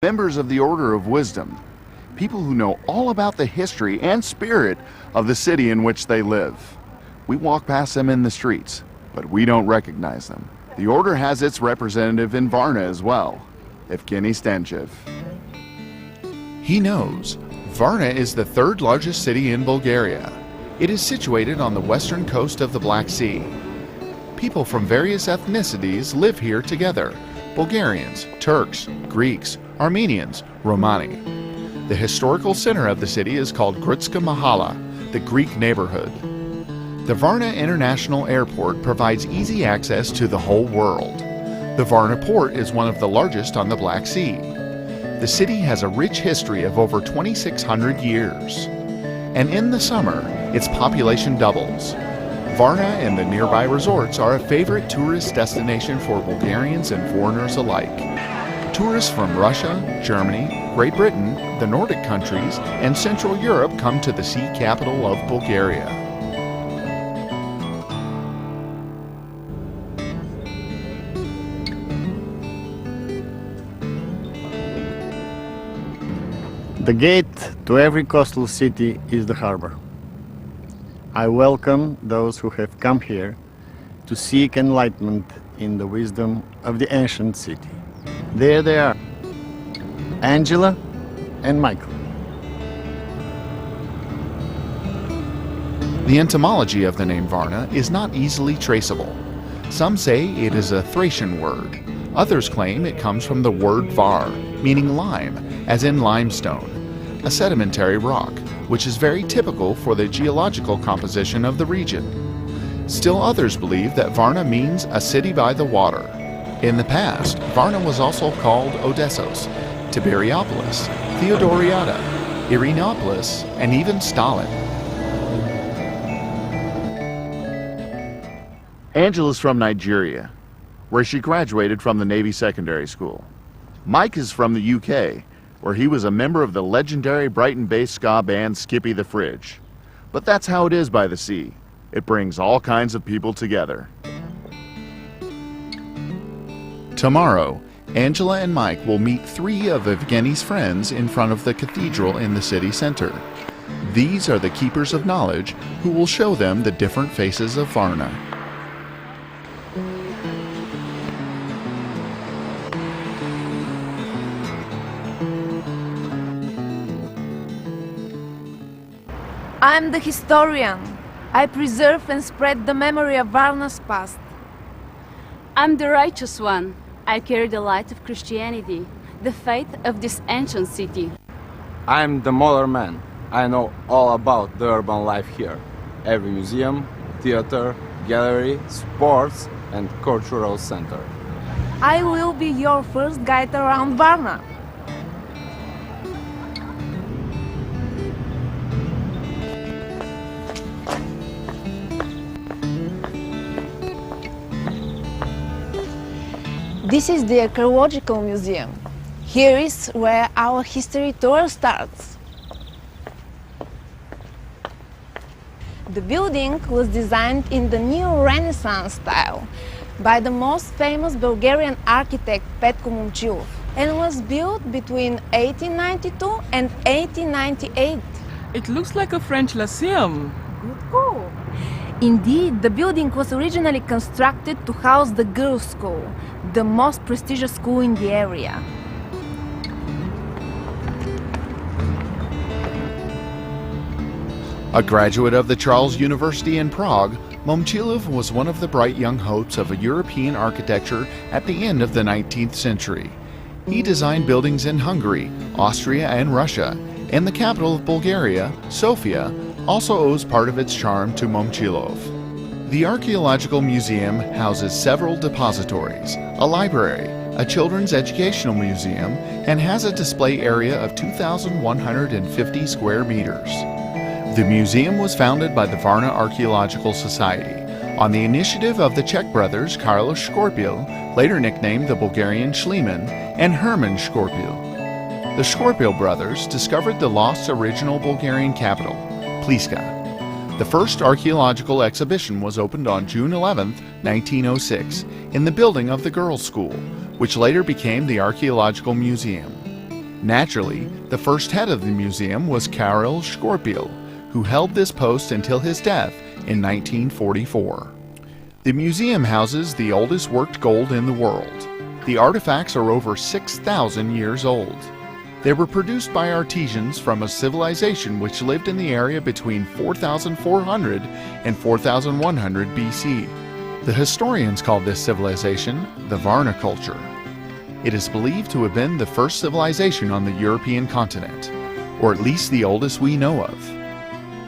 Members of the Order of Wisdom, people who know all about the history and spirit of the city in which they live. We walk past them in the streets, but we don't recognize them. The Order has its representative in Varna as well, Evgeny Stanchev. He knows. Varna is the third largest city in Bulgaria. It is situated on the western coast of the Black Sea. People from various ethnicities live here together. Bulgarians, Turks, Greeks, Armenians, Romani. The historical center of the city is called Grutska Mahala, the Greek neighborhood. The Varna International Airport provides easy access to the whole world. The Varna port is one of the largest on the Black Sea. The city has a rich history of over 2,600 years. And in the summer, its population doubles. Varna and the nearby resorts are a favorite tourist destination for Bulgarians and foreigners alike. Tourists from Russia, Germany, Great Britain, the Nordic countries, and Central Europe come to the sea capital of Bulgaria. The gate to every coastal city is the harbor. I welcome those who have come here to seek enlightenment in the wisdom of the ancient city. There they are, Angela and Michael. The etymology of the name Varna is not easily traceable. Some say it is a Thracian word. Others claim it comes from the word var, meaning lime, as in limestone, a sedimentary rock, which is very typical for the geological composition of the region. Still others believe that Varna means a city by the water. In the past, Varna was also called Odessos, Tiberiopolis, Theodoriada, Irinopolis, and even Stalin. Angela's from Nigeria, where she graduated from the Navy Secondary School. Mike is from the UK, where he was a member of the legendary Brighton-based ska band Skippy the Fridge. But that's how it is by the sea. It brings all kinds of people together. Tomorrow, Angela and Mike will meet 3 of Evgeny's friends in front of the cathedral in the city center. These are the keepers of knowledge who will show them the different faces of Varna. I'm the historian. I preserve and spread the memory of Varna's past. I'm the righteous one. I carry the light of Christianity, the faith of this ancient city. I'm the modern man. I know all about the urban life here. Every museum, theater, gallery, sports, and cultural center. I will be your first guide around Varna. This is the Archaeological Museum. Here is where our history tour starts. The building was designed in the Neo-Renaissance style by the most famous Bulgarian architect Petko Momchilov and was built between 1892 and 1898. It looks like a French lyceum. Good call. Indeed, the building was originally constructed to house the girls' school, the most prestigious school in the area. A graduate of the Charles University in Prague, Momchilov was one of the bright young hopes of European architecture at the end of the 19th century. He designed buildings in Hungary, Austria, and Russia, and the capital of Bulgaria, Sofia, also owes part of its charm to Momchilov. The Archaeological Museum houses several depositories, a library, a children's educational museum, and has a display area of 2,150 square meters. The museum was founded by the Varna Archaeological Society on the initiative of the Czech brothers Carlos Scorpil, later nicknamed the Bulgarian Schliemann, and Herman Scorpil. The Scorpil brothers discovered the lost original Bulgarian capital, Pliska. The first archaeological exhibition was opened on June 11, 1906, in the building of the girls' school, which later became the Archaeological Museum. Naturally, the first head of the museum was Karel Schorpil, who held this post until his death in 1944. The museum houses the oldest worked gold in the world. The artifacts are over 6,000 years old. They were produced by artisans from a civilization which lived in the area between 4,400 and 4,100 BC. The historians call this civilization the Varna culture. It is believed to have been the first civilization on the European continent, or at least the oldest we know of.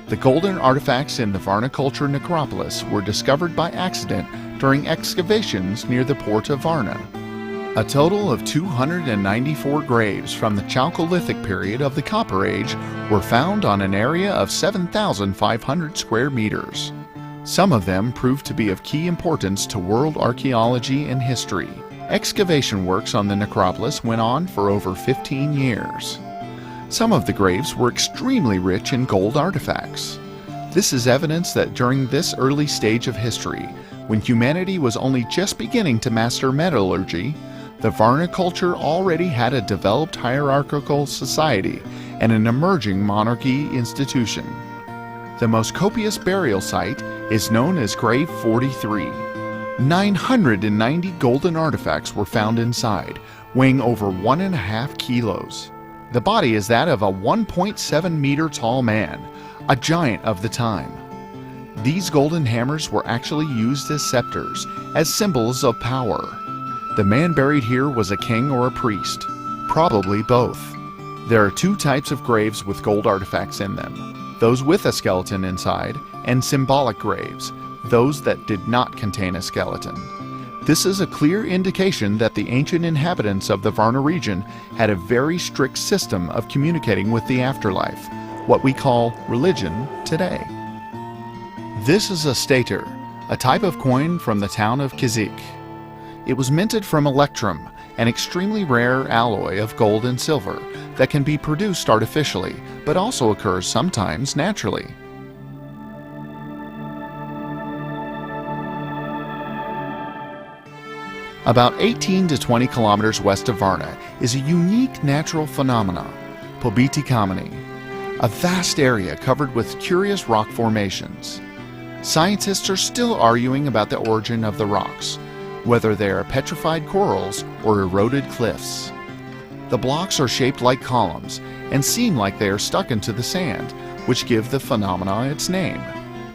The golden artifacts in the Varna culture necropolis were discovered by accident during excavations near the port of Varna. A total of 294 graves from the Chalcolithic period of the Copper Age were found on an area of 7,500 square meters. Some of them proved to be of key importance to world archaeology and history. Excavation works on the necropolis went on for over 15 years. Some of the graves were extremely rich in gold artifacts. This is evidence that during this early stage of history, when humanity was only just beginning to master metallurgy, the Varna culture already had a developed hierarchical society and an emerging monarchy institution. The most copious burial site is known as Grave 43. 990 golden artifacts were found inside, weighing over 1.5 kilos. The body is that of a 1.7 meter tall man, a giant of the time. These golden hammers were actually used as scepters, as symbols of power. The man buried here was a king or a priest, probably both. There are two types of graves with gold artifacts in them, those with a skeleton inside, and symbolic graves, those that did not contain a skeleton. This is a clear indication that the ancient inhabitants of the Varna region had a very strict system of communicating with the afterlife, what we call religion today. This is a stater, a type of coin from the town of Kizik. It was minted from electrum, an extremely rare alloy of gold and silver that can be produced artificially, but also occurs sometimes naturally. About 18 to 20 kilometers west of Varna is a unique natural phenomenon, Pobiti Kameni, a vast area covered with curious rock formations. Scientists are still arguing about the origin of the rocks, whether they are petrified corals or eroded cliffs. The blocks are shaped like columns and seem like they are stuck into the sand, which give the phenomena its name.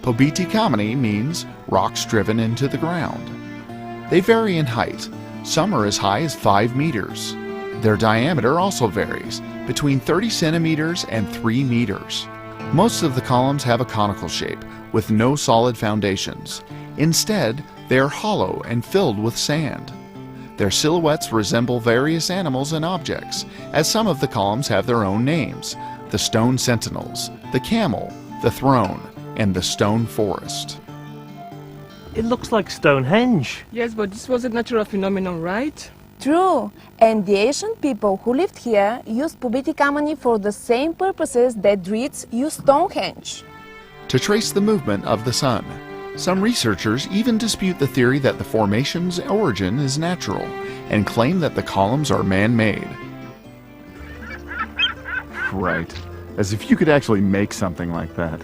Pobiti Kameni means rocks driven into the ground. They vary in height. Some are as high as 5 meters. Their diameter also varies, between 30 centimeters and 3 meters. Most of the columns have a conical shape, with no solid foundations. Instead, they are hollow and filled with sand. Their silhouettes resemble various animals and objects, as some of the columns have their own names: the Stone Sentinels, the Camel, the Throne, and the Stone Forest. It looks like Stonehenge. Yes, but this was a natural phenomenon, right? True, and the ancient people who lived here used Pobiti Kameni for the same purposes that Druids used Stonehenge. To trace the movement of the sun, some researchers even dispute the theory that the formation's origin is natural and claim that the columns are man-made. Right. As if you could actually make something like that.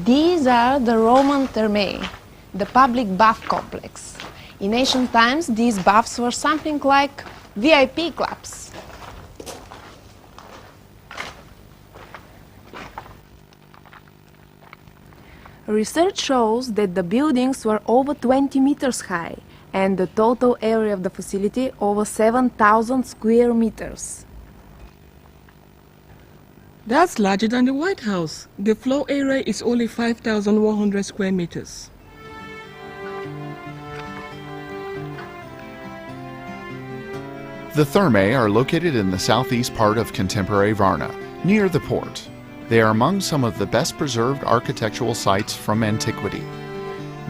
These are the Roman thermae, the public bath complex. In ancient times, these baths were something like VIP clubs. Research shows that the buildings were over 20 meters high and the total area of the facility over 7,000 square meters. That's larger than the White House. The floor area is only 5,100 square meters. The thermae are located in the southeast part of contemporary Varna, near the port. They are among some of the best preserved architectural sites from antiquity.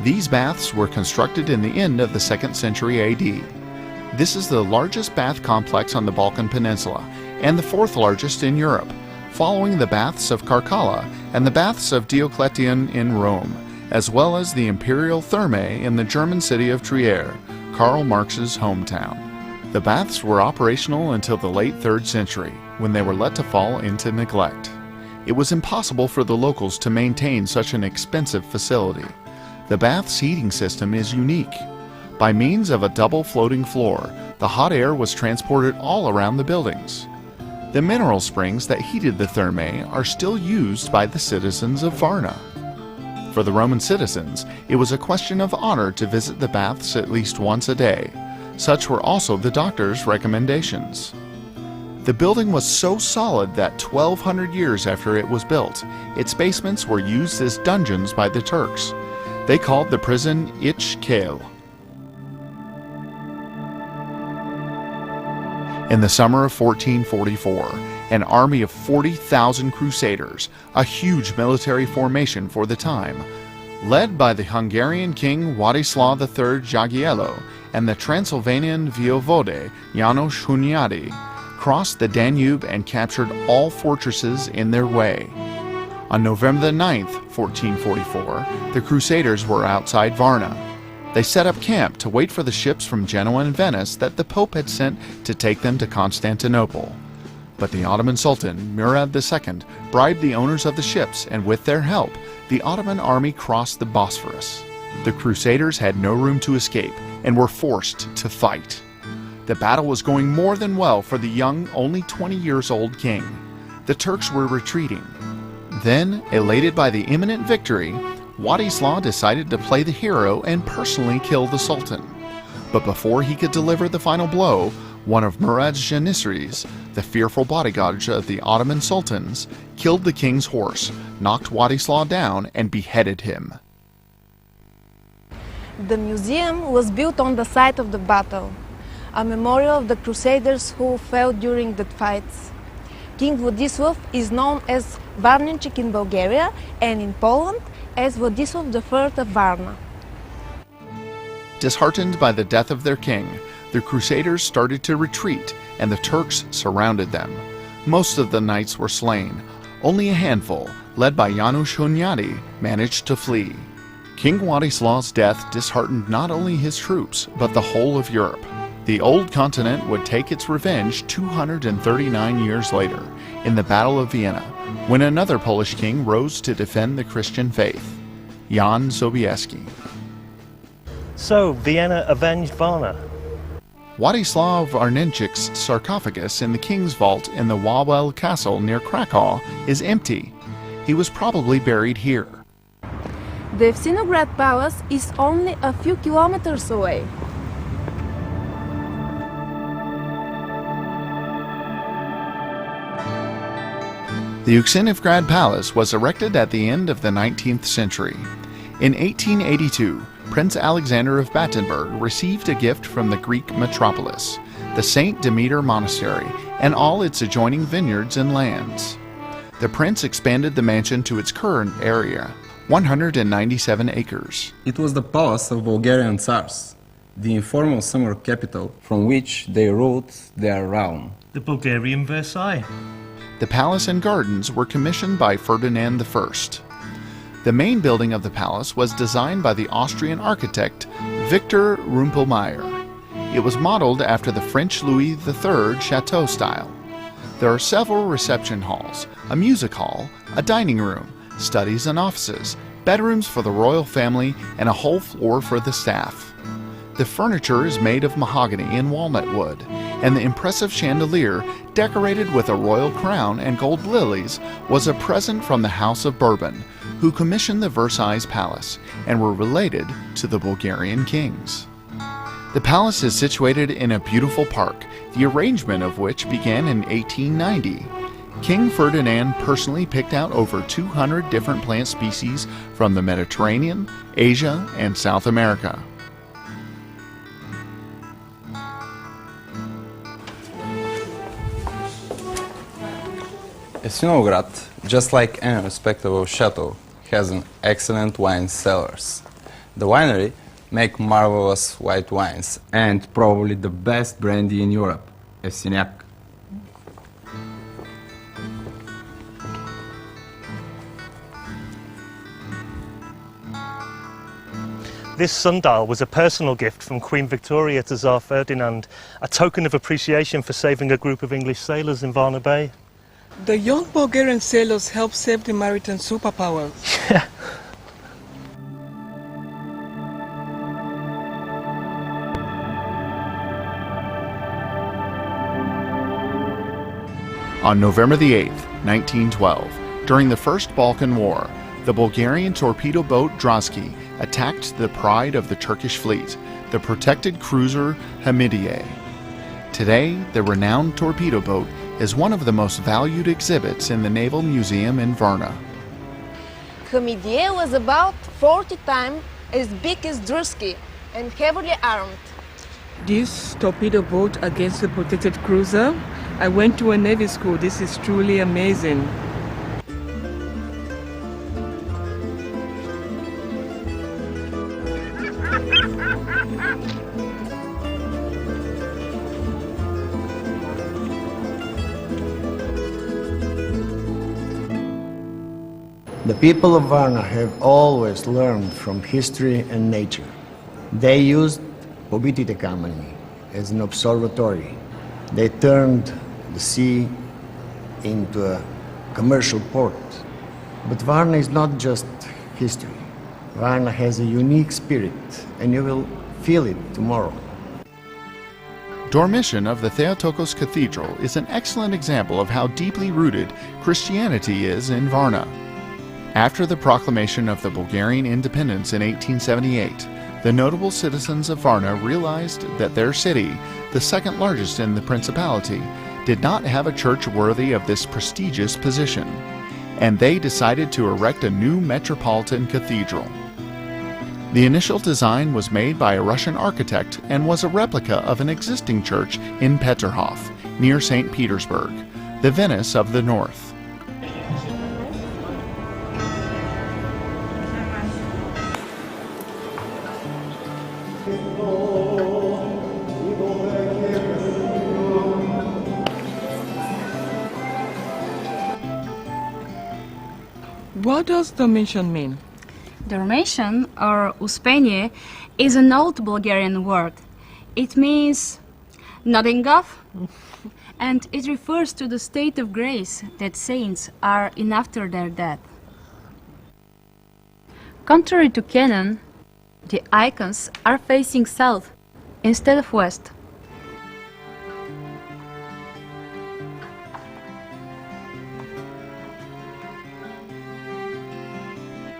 These baths were constructed in the end of the 2nd century AD. This is the largest bath complex on the Balkan Peninsula and the 4th largest in Europe, following the baths of Carcalla and the baths of Diocletian in Rome, as well as the imperial thermae in the German city of Trier, Karl Marx's hometown. The baths were operational until the late 3rd century, when they were let to fall into neglect. It was impossible for the locals to maintain such an expensive facility. The bath's heating system is unique. By means of a double floating floor, the hot air was transported all around the buildings. The mineral springs that heated the thermae are still used by the citizens of Varna. For the Roman citizens, it was a question of honor to visit the baths at least once a day. Such were also the doctor's recommendations. The building was so solid that 1,200 years after it was built, its basements were used as dungeons by the Turks. They called the prison İç Kale. In the summer of 1444, an army of 40,000 crusaders, a huge military formation for the time, led by the Hungarian king Władysław III Jagiello and the Transylvanian voivode János Hunyadi, crossed the Danube and captured all fortresses in their way. On November 9, 1444, the Crusaders were outside Varna. They set up camp to wait for the ships from Genoa and Venice that the Pope had sent to take them to Constantinople. But the Ottoman Sultan, Murad II, bribed the owners of the ships, and with their help, the Ottoman army crossed the Bosphorus. The Crusaders had no room to escape and were forced to fight. The battle was going more than well for the young, only 20 years old king. The Turks were retreating. Then, elated by the imminent victory, Władysław decided to play the hero and personally kill the Sultan. But before he could deliver the final blow, one of Murad's janissaries, the fearful bodyguards of the Ottoman sultans, killed the king's horse, knocked Władysław down, and beheaded him. The museum was built on the site of the battle, a memorial of the Crusaders who fell during the fights. King Władysław is known as Varnenchik in Bulgaria and in Poland as Władysław III of Varna. Disheartened by the death of their king, the Crusaders started to retreat and the Turks surrounded them. Most of the knights were slain. Only a handful, led by János Hunyadi, managed to flee. King Władysław's death disheartened not only his troops, but the whole of Europe. The old continent would take its revenge 239 years later, in the Battle of Vienna, when another Polish king rose to defend the Christian faith, Jan Sobieski. So, Vienna avenged Varna. Władysław Varnenchik's sarcophagus in the king's vault in the Wawel Castle near Krakow is empty. He was probably buried here. The Evsinograd Palace is only a few kilometers away. The Evsinograd Palace was erected at the end of the 19th century. In 1882, Prince Alexander of Battenberg received a gift from the Greek metropolis, the St. Demeter Monastery, and all its adjoining vineyards and lands. The prince expanded the mansion to its current area, 197 acres. It was the palace of Bulgarian Tsars, the informal summer capital from which they ruled their realm. The Bulgarian Versailles. The palace and gardens were commissioned by Ferdinand I. The main building of the palace was designed by the Austrian architect Victor Rumpelmayer. It was modeled after the French Louis III chateau style. There are several reception halls, a music hall, a dining room, studies and offices, bedrooms for the royal family, and a whole floor for the staff. The furniture is made of mahogany and walnut wood, and the impressive chandelier, decorated with a royal crown and gold lilies, was a present from the House of Bourbon, who commissioned the Versailles Palace and were related to the Bulgarian kings. The palace is situated in a beautiful park, the arrangement of which began in 1890. King Ferdinand personally picked out over 200 different plant species from the Mediterranean, Asia, and South America. Evsinograd, just like any respectable chateau, has an excellent wine cellars. The winery make marvelous white wines and probably the best brandy in Europe, Evsiniak. This sundial was a personal gift from Queen Victoria to Tsar Ferdinand, a token of appreciation for saving a group of English sailors in Varna Bay. The young Bulgarian sailors helped save the maritime superpowers. On November the 8th, 1912, during the First Balkan War, the Bulgarian torpedo boat Drosky attacked the pride of the Turkish fleet, the protected cruiser Hamidiye. Today, the renowned torpedo boat is one of the most valued exhibits in the Naval Museum in Varna. Hamidiye was about 40 times as big as Drusky and heavily armed. This torpedo boat against the protected cruiser? I went to a Navy school. This is truly amazing. The people of Varna have always learned from history and nature. They used Pobitite Kameni as an observatory. They turned the sea into a commercial port. But Varna is not just history. Varna has a unique spirit, and you will feel it tomorrow. Dormition of the Theotokos Cathedral is an excellent example of how deeply rooted Christianity is in Varna. After the proclamation of the Bulgarian independence in 1878, the notable citizens of Varna realized that their city, the second largest in the principality, did not have a church worthy of this prestigious position, and they decided to erect a new metropolitan cathedral. The initial design was made by a Russian architect and was a replica of an existing church in Peterhof, near St. Petersburg, the Venice of the North. What does Dormition mean? Dormition, or uspenie, is an old Bulgarian word. It means nodding off, and it refers to the state of grace that saints are in after their death. Contrary to canon, the icons are facing south instead of west.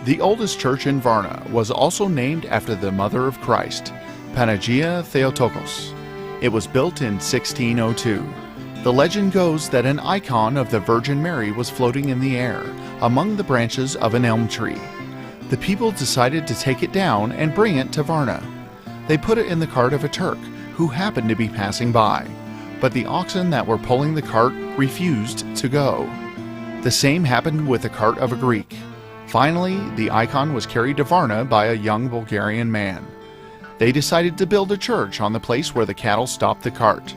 The oldest church in Varna was also named after the Mother of Christ, Panagia Theotokos. It was built in 1602. The legend goes that an icon of the Virgin Mary was floating in the air among the branches of an elm tree. The people decided to take it down and bring it to Varna. They put it in the cart of a Turk who happened to be passing by, but the oxen that were pulling the cart refused to go. The same happened with the cart of a Greek. Finally, the icon was carried to Varna by a young Bulgarian man. They decided to build a church on the place where the cattle stopped the cart.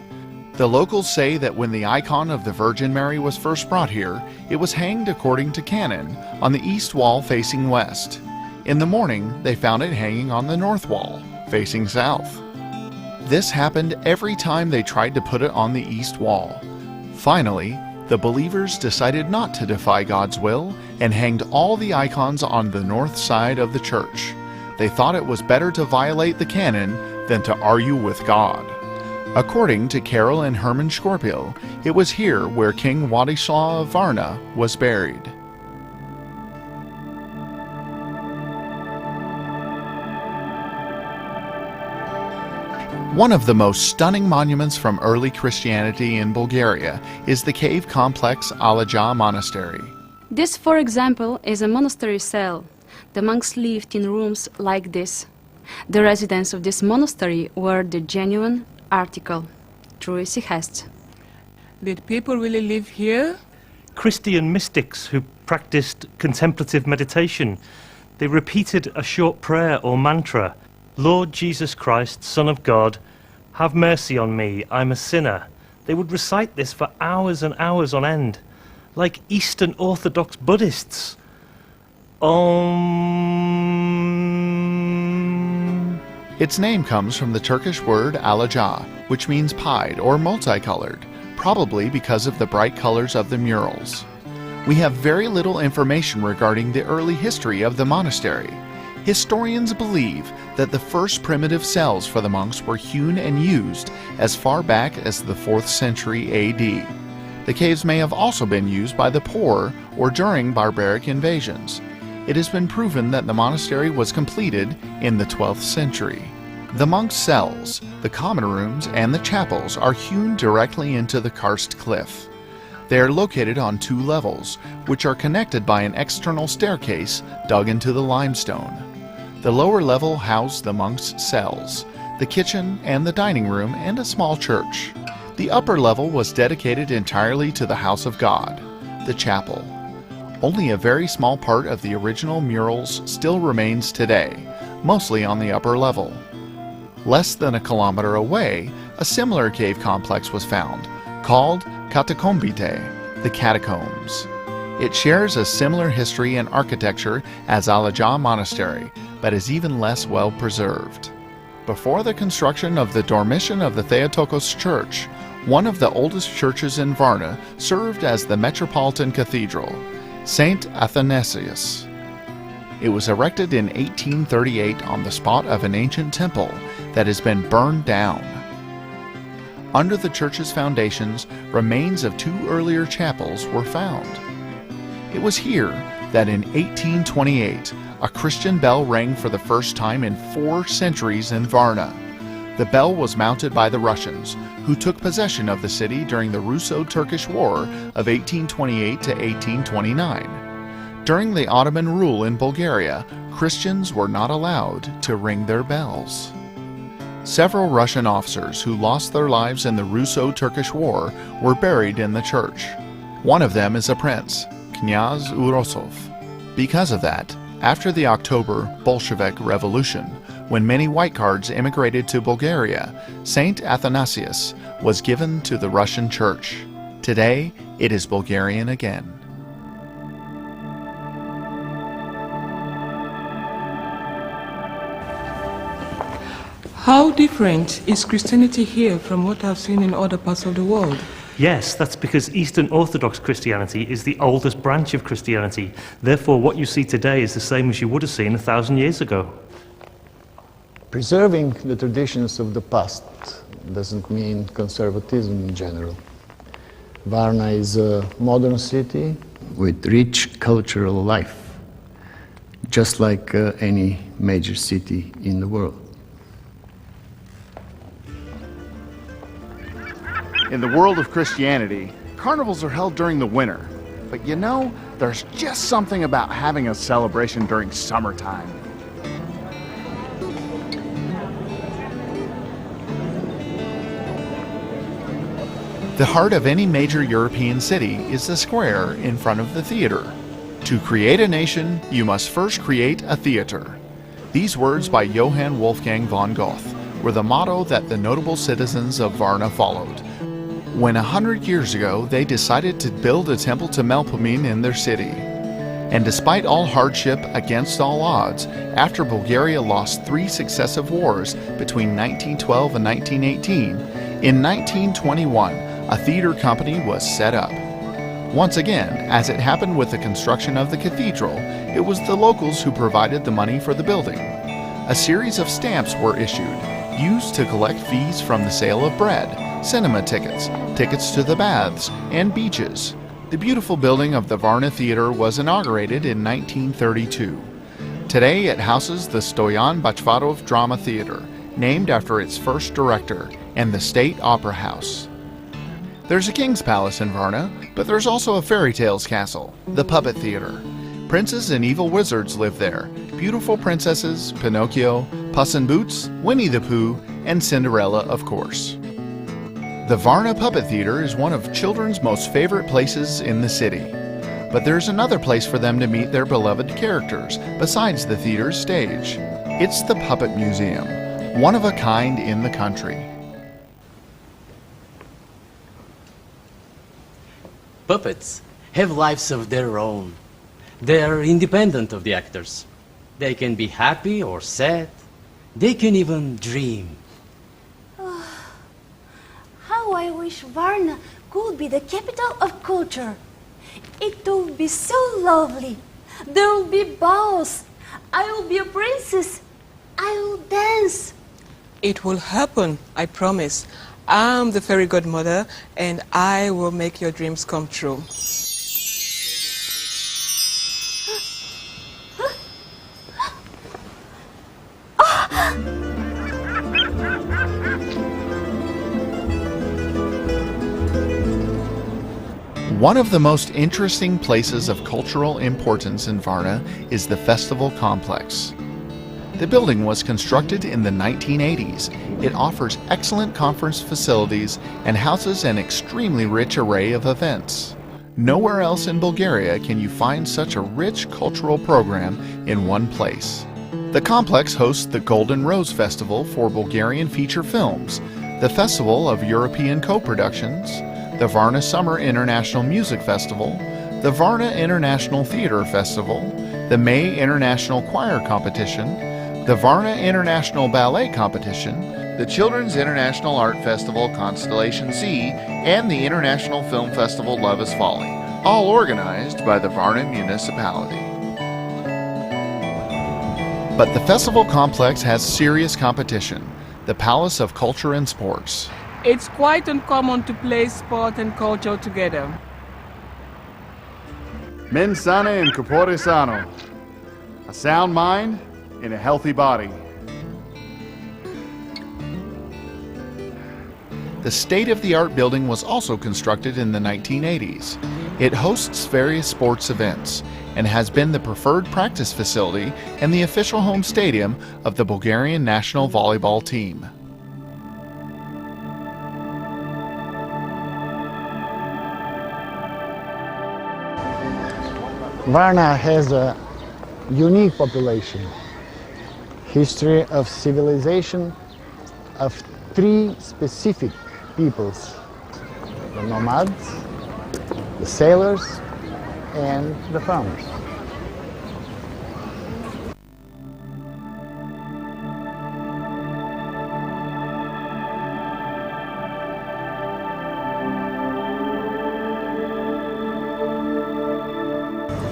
The locals say that when the icon of the Virgin Mary was first brought here, it was hanged according to canon on the east wall facing west. In the morning, they found it hanging on the north wall, facing south. This happened every time they tried to put it on the east wall. Finally, the believers decided not to defy God's will and hanged all the icons on the north side of the church. They thought it was better to violate the canon than to argue with God. According to Karol and Herman Skorpil, it was here where King Władysław of Varna was buried. One of the most stunning monuments from early Christianity in Bulgaria is the cave complex Alaja Monastery. This, for example, is a monastery cell. The monks lived in rooms like this. The residents of this monastery were the genuine article, true has. Did people really live here? Christian mystics who practiced contemplative meditation. They repeated a short prayer or mantra. Lord Jesus Christ, Son of God, have mercy on me, I'm a sinner. They would recite this for hours and hours on end, like Eastern Orthodox Buddhists. Om. Its name comes from the Turkish word alaca, which means pied or multicolored, probably because of the bright colors of the murals. We have very little information regarding the early history of the monastery. Historians believe that the first primitive cells for the monks were hewn and used as far back as the 4th century AD. The caves may have also been used by the poor or during barbaric invasions. It has been proven that the monastery was completed in the 12th century. The monks' cells, the common rooms, and the chapels are hewn directly into the karst cliff. They are located on 2 levels, which are connected by an external staircase dug into the limestone. The lower level housed the monks' cells, the kitchen and the dining room, and a small church. The upper level was dedicated entirely to the house of God, the chapel. Only a very small part of the original murals still remains today, mostly on the upper level. Less than a kilometer away, a similar cave complex was found, called Katakombite, the catacombs. It shares a similar history and architecture as Alaca Monastery, but is even less well preserved. Before the construction of the Dormition of the Theotokos Church, one of the oldest churches in Varna served as the Metropolitan Cathedral, St. Athanasius. It was erected in 1838 on the spot of an ancient temple that has been burned down. Under the church's foundations, remains of 2 earlier chapels were found. It was here that in 1828, a Christian bell rang for the first time in 4 centuries in Varna. The bell was mounted by the Russians, who took possession of the city during the Russo-Turkish War of 1828 to 1829. During the Ottoman rule in Bulgaria, Christians were not allowed to ring their bells. Several Russian officers who lost their lives in the Russo-Turkish War were buried in the church. One of them is a prince, Knyaz Urosov. Because of that, after the October Bolshevik Revolution, when many white cards immigrated to Bulgaria, St. Athanasius was given to the Russian Church. Today, it is Bulgarian again. How different is Christianity here from what I've seen in other parts of the world? Yes, that's because Eastern Orthodox Christianity is the oldest branch of Christianity. Therefore, what you see today is the same as you would have seen 1,000 years ago. Preserving the traditions of the past doesn't mean conservatism in general. Varna is a modern city with rich cultural life, just like any major city in the world. In the world of Christianity, carnivals are held during the winter. But you know, there's just something about having a celebration during summertime. The heart of any major European city is the square in front of the theater. To create a nation, you must first create a theater. These words by Johann Wolfgang von Goethe were the motto that the notable citizens of Varna followed when 100 years ago they decided to build a temple to Melpomene in their city. And despite all hardship against all odds, after Bulgaria lost 3 successive wars between 1912 and 1918, in 1921 a theater company was set up. Once again, as it happened with the construction of the cathedral, it was the locals who provided the money for the building. A series of stamps were issued, used to collect fees from the sale of bread, cinema tickets, tickets to the baths, and beaches. The beautiful building of the Varna Theater was inaugurated in 1932. Today it houses the Stoyan Bachvarov Drama Theater, named after its first director, and the State Opera House. There's a king's palace in Varna, but there's also a fairy tales castle, the Puppet Theater. Princes and evil wizards live there, beautiful princesses, Pinocchio, Puss in Boots, Winnie the Pooh, and Cinderella, of course. The Varna Puppet Theater is one of children's most favorite places in the city. But there's another place for them to meet their beloved characters besides the theater's stage. It's the Puppet Museum, one of a kind in the country. Puppets have lives of their own. They are independent of the actors. They can be happy or sad, They can even dream. How I wish Varna could be the capital of culture. It would be so lovely. There will be balls. I will be a princess. I will dance. It will happen, I promise. I'm the fairy godmother, and I will make your dreams come true. One of the most interesting places of cultural importance in Varna is the festival complex. The building was constructed in the 1980s. It offers excellent conference facilities and houses an extremely rich array of events. Nowhere else in Bulgaria can you find such a rich cultural program in one place. The complex hosts the Golden Rose Festival for Bulgarian feature films, the Festival of European Co-Productions, the Varna Summer International Music Festival, the Varna International Theater Festival, the May International Choir Competition, the Varna International Ballet Competition, the Children's International Art Festival Constellation C, and the International Film Festival Love is Folly, all organized by the Varna municipality. But the festival complex has serious competition, the Palace of Culture and Sports. It's quite uncommon to place sport and culture together. Mens sana in corpore sano. A sound mind in a healthy body. The state-of-the-art building was also constructed in the 1980s. It hosts various sports events and has been the preferred practice facility and the official home stadium of the Bulgarian national volleyball team. Varna has a unique population, history of civilization of three specific peoples: the nomads, the sailors, and the farmers.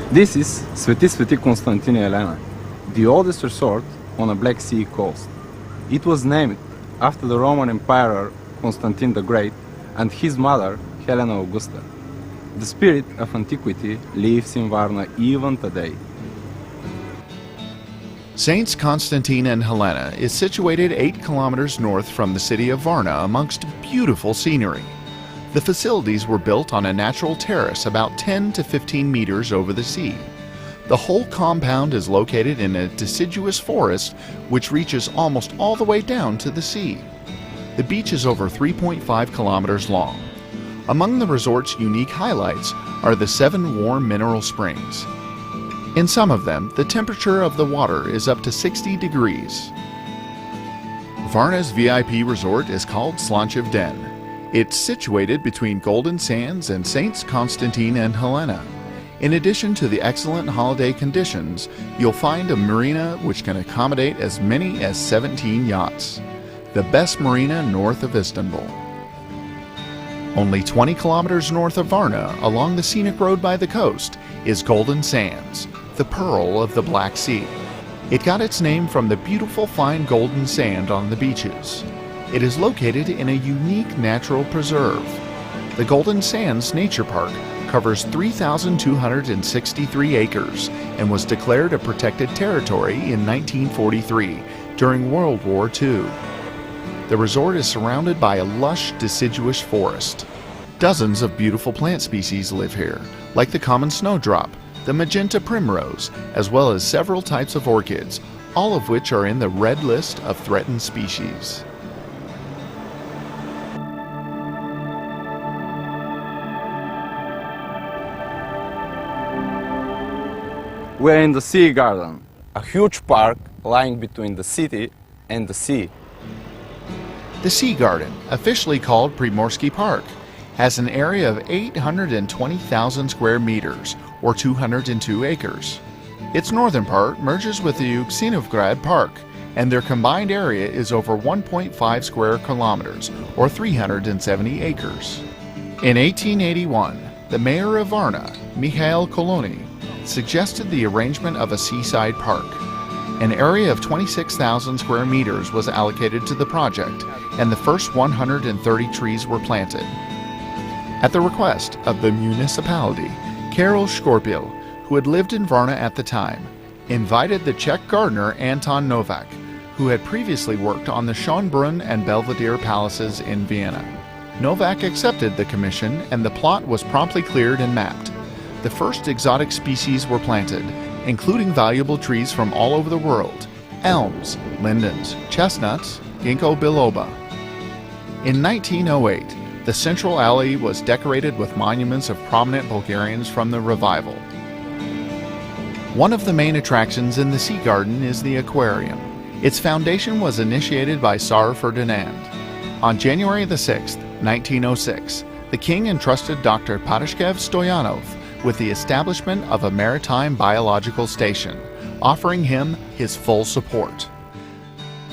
This is Sveti Constantine Elena, the oldest resort on a Black Sea coast. It was named after the Roman Emperor Constantine the Great and his mother Helena Augusta. The spirit of antiquity lives in Varna even today. Saints Constantine and Helena is situated 8 kilometers north from the city of Varna amongst beautiful scenery. The facilities were built on a natural terrace about 10 to 15 meters over the sea. The whole compound is located in a deciduous forest which reaches almost all the way down to the sea. The beach is over 3.5 kilometers long. Among the resort's unique highlights are the 7 warm mineral springs. In some of them, the temperature of the water is up to 60 degrees. Varna's VIP resort is called Slanchev Den. It's situated between Golden Sands and Saints Constantine and Helena. In addition to the excellent holiday conditions, you'll find a marina which can accommodate as many as 17 yachts. The best marina north of Istanbul. Only 20 kilometers north of Varna, along the scenic road by the coast, is Golden Sands, the pearl of the Black Sea. It got its name from the beautiful fine golden sand on the beaches. It is located in a unique natural preserve. The Golden Sands Nature Park covers 3,263 acres and was declared a protected territory in 1943 during World War II. The resort is surrounded by a lush, deciduous forest. Dozens of beautiful plant species live here, like the common snowdrop, the magenta primrose, as well as several types of orchids, all of which are in the red list of threatened species. We're in the Sea Garden, a huge park lying between the city and the sea. The Sea Garden, officially called Primorsky Park, has an area of 820,000 square meters, or 202 acres. Its northern part merges with the Uksenovgrad Park and their combined area is over 1.5 square kilometers, or 370 acres. In 1881, the mayor of Varna, Mikhail Kolony, suggested the arrangement of a seaside park. An area of 26,000 square meters was allocated to the project, and the first 130 trees were planted. At the request of the municipality, Karol Skorpiel, who had lived in Varna at the time, invited the Czech gardener Anton Novak, who had previously worked on the Schönbrunn and Belvedere palaces in Vienna. Novak accepted the commission, and the plot was promptly cleared and mapped. The first exotic species were planted, including valuable trees from all over the world: elms, lindens, chestnuts, ginkgo biloba. In 1908, the central alley was decorated with monuments of prominent Bulgarians from the revival. One of the main attractions in the Sea Garden is the aquarium. Its foundation was initiated by Tsar Ferdinand. On January the 6th, 1906, the king entrusted Dr. Parashkev Stoyanov with the establishment of a maritime biological station, offering him his full support.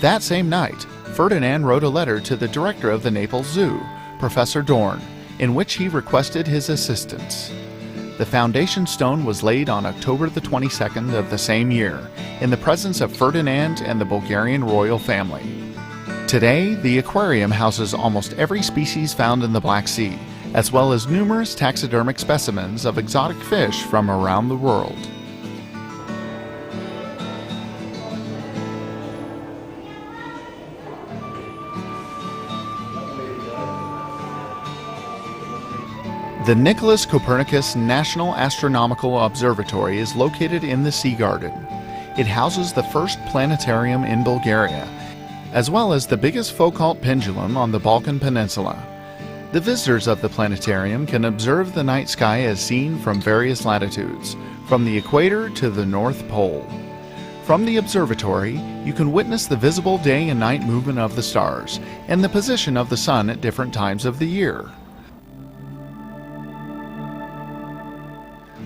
That same night, Ferdinand wrote a letter to the director of the Naples Zoo, Professor Dorn, in which he requested his assistance. The foundation stone was laid on October the 22nd of the same year, in the presence of Ferdinand and the Bulgarian royal family. Today, the aquarium houses almost every species found in the Black Sea, as well as numerous taxidermic specimens of exotic fish from around the world. The Nicholas Copernicus National Astronomical Observatory is located in the Sea Garden. It houses the first planetarium in Bulgaria, as well as the biggest Foucault pendulum on the Balkan Peninsula. The visitors of the planetarium can observe the night sky as seen from various latitudes, from the equator to the North Pole. From the observatory, you can witness the visible day and night movement of the stars and the position of the sun at different times of the year.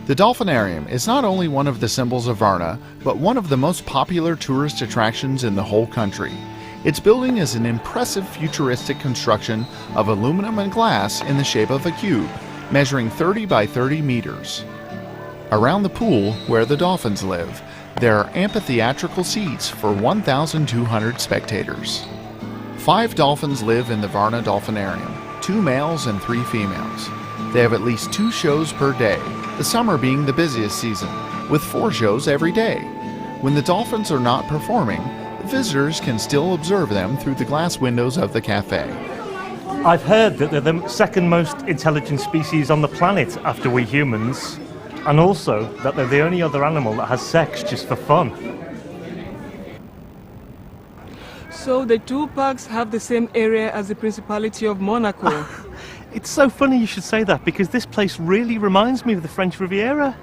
The Dolphinarium is not only one of the symbols of Varna, but one of the most popular tourist attractions in the whole country. Its building is an impressive futuristic construction of aluminum and glass in the shape of a cube, measuring 30 by 30 meters. Around the pool, where the dolphins live, there are amphitheatrical seats for 1,200 spectators. 5 dolphins live in the Varna Dolphinarium, 2 males and 3 females. They have at least 2 shows per day, the summer being the busiest season, with 4 shows every day. When the dolphins are not performing, visitors can still observe them through the glass windows of the cafe. I've heard that they're the second most intelligent species on the planet after we humans, and also that they're the only other animal that has sex just for fun. So the 2 parks have the same area as the Principality of Monaco. It's so funny you should say that, because this place really reminds me of the French Riviera.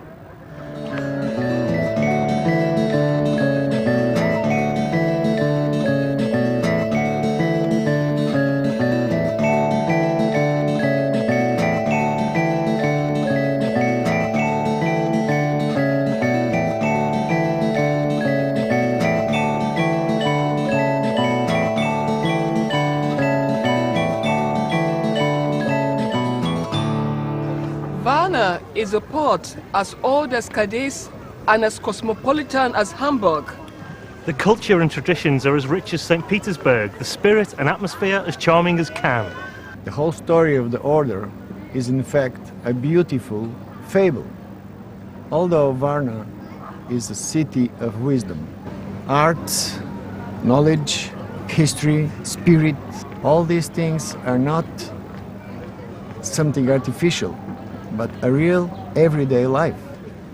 Varna is a port as old as Cadiz and as cosmopolitan as Hamburg. The culture and traditions are as rich as St. Petersburg, the spirit and atmosphere as charming as Cannes. The whole story of the order is in fact a beautiful fable. Although Varna is a city of wisdom, arts, knowledge, history, spirit, all these things are not something artificial, but a real everyday life.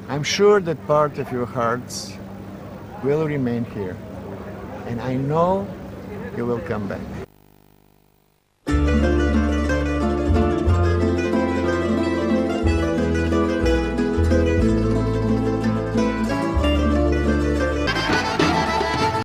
I'm sure that part of your hearts will remain here, and I know you will come back.